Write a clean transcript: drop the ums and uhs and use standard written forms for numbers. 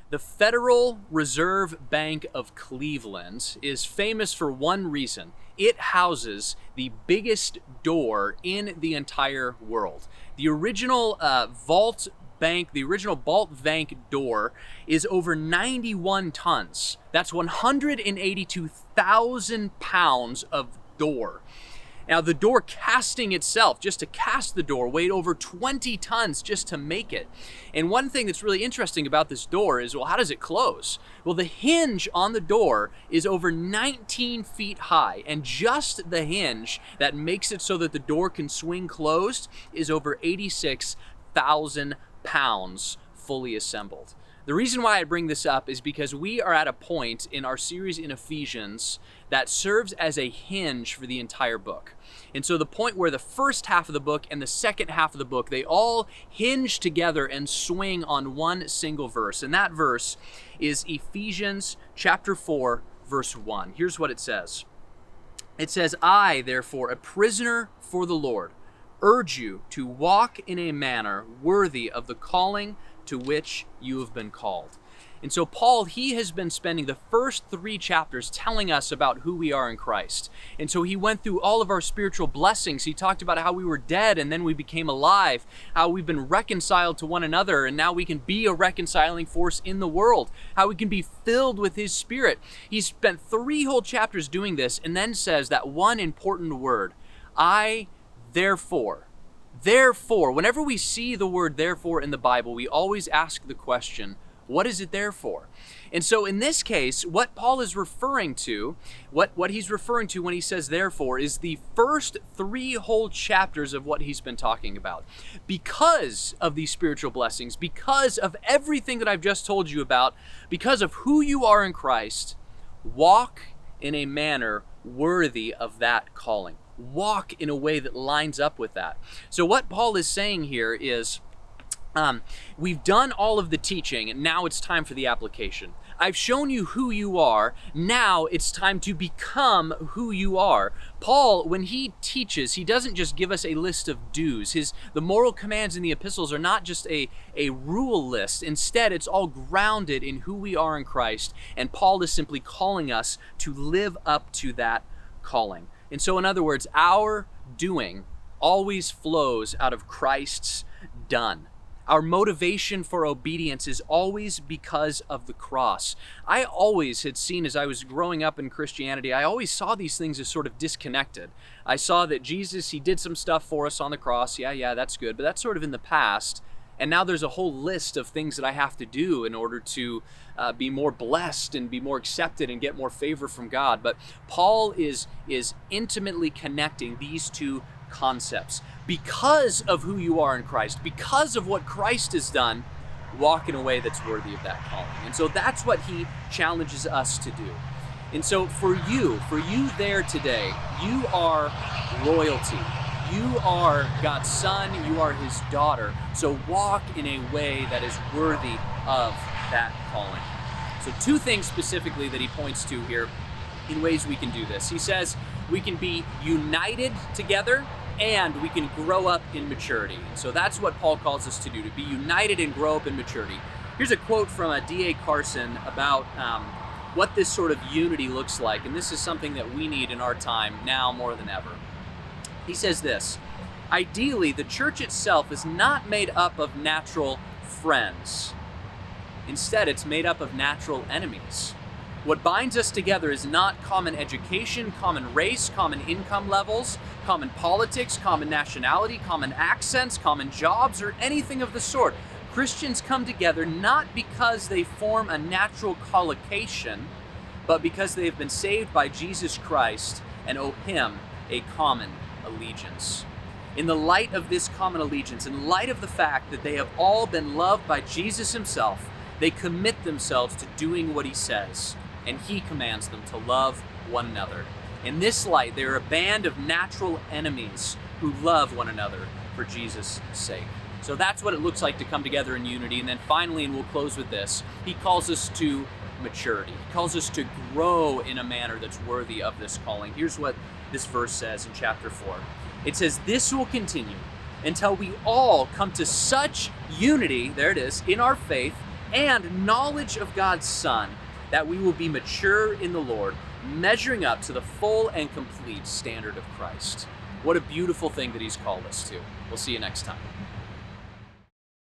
The Federal Reserve Bank of Cleveland is famous for one reason. It houses the biggest door in the entire world. The original vault bank door is over 91 tons. That's 182,000 pounds of door. Now, the door casting itself, just to cast the door, weighed over 20 tons just to make it. And one thing that's really interesting about this door is, well, how does it close? Well, the hinge on the door is over 19 feet high, and just the hinge that makes it so that the door can swing closed is over 86,000 pounds fully assembled. The reason why I bring this up is because we are at a point in our series in Ephesians that serves as a hinge for the entire book. And so the point where the first half of the book and the second half of the book, they all hinge together and swing on one single verse. And that verse is Ephesians chapter 4, verse 1. Here's what it says. It says, "I, therefore, a prisoner for the Lord, urge you to walk in a manner worthy of the calling to which you have been called." And so Paul, he has been spending the first 3 chapters telling us about who we are in Christ. And so he went through all of our spiritual blessings. He talked about how we were dead and then we became alive, how we've been reconciled to one another and now we can be a reconciling force in the world, how we can be filled with his Spirit. He spent 3 whole chapters doing this and then says that one important word, "I, therefore." Therefore, whenever we see the word therefore in the Bible, we always ask the question, what is it there for? And so in this case, what Paul is referring to, what he's referring to when he says therefore, is the first 3 whole chapters of what he's been talking about. Because of these spiritual blessings, because of everything that I've just told you about, because of who you are in Christ, walk in a manner worthy of that calling. Walk in a way that lines up with that. So what Paul is saying here is, we've done all of the teaching, and now it's time for the application. I've shown you who you are. Now it's time to become who you are. Paul, when he teaches, he doesn't just give us a list of do's. The moral commands in the epistles are not just a rule list. Instead, it's all grounded in who we are in Christ, and Paul is simply calling us to live up to that calling. And so, in other words, our doing always flows out of Christ's done. Our motivation for obedience is always because of the cross. I always had seen, as I was growing up in Christianity, I always saw these things as sort of disconnected. I saw that Jesus, he did some stuff for us on the cross. Yeah, that's good. But that's sort of in the past. And now there's a whole list of things that I have to do in order to be more blessed and be more accepted and get more favor from God. But Paul is intimately connecting these 2 concepts. Because of who you are in Christ, because of what Christ has done, walk in a way that's worthy of that calling. And so that's what he challenges us to do. And so for you there today, you are royalty. You are God's son, you are his daughter. So walk in a way that is worthy of that calling. So 2 things specifically that he points to here in ways we can do this. He says we can be united together and we can grow up in maturity. So that's what Paul calls us to do, to be united and grow up in maturity. Here's a quote from D.A. Carson about what this sort of unity looks like. And this is something that we need in our time now more than ever. He says this, "Ideally, the church itself is not made up of natural friends. Instead, it's made up of natural enemies. What binds us together is not common education, common race, common income levels, common politics, common nationality, common accents, common jobs, or anything of the sort. Christians come together not because they form a natural collocation, but because they have been saved by Jesus Christ and owe him a common allegiance. In the light of this common allegiance, in light of the fact that they have all been loved by Jesus himself, they commit themselves to doing what he says, and he commands them to love one another. In this light, they are a band of natural enemies who love one another for Jesus' sake." So that's what it looks like to come together in unity. And then finally, and we'll close with this, he calls us to maturity. He calls us to grow in a manner that's worthy of this calling. Here's what this verse says in chapter 4. It says, "This will continue until we all come to such unity," there it is, "in our faith and knowledge of God's Son, that we will be mature in the Lord, measuring up to the full and complete standard of Christ. What a beautiful thing that he's called us to. We'll see you next time.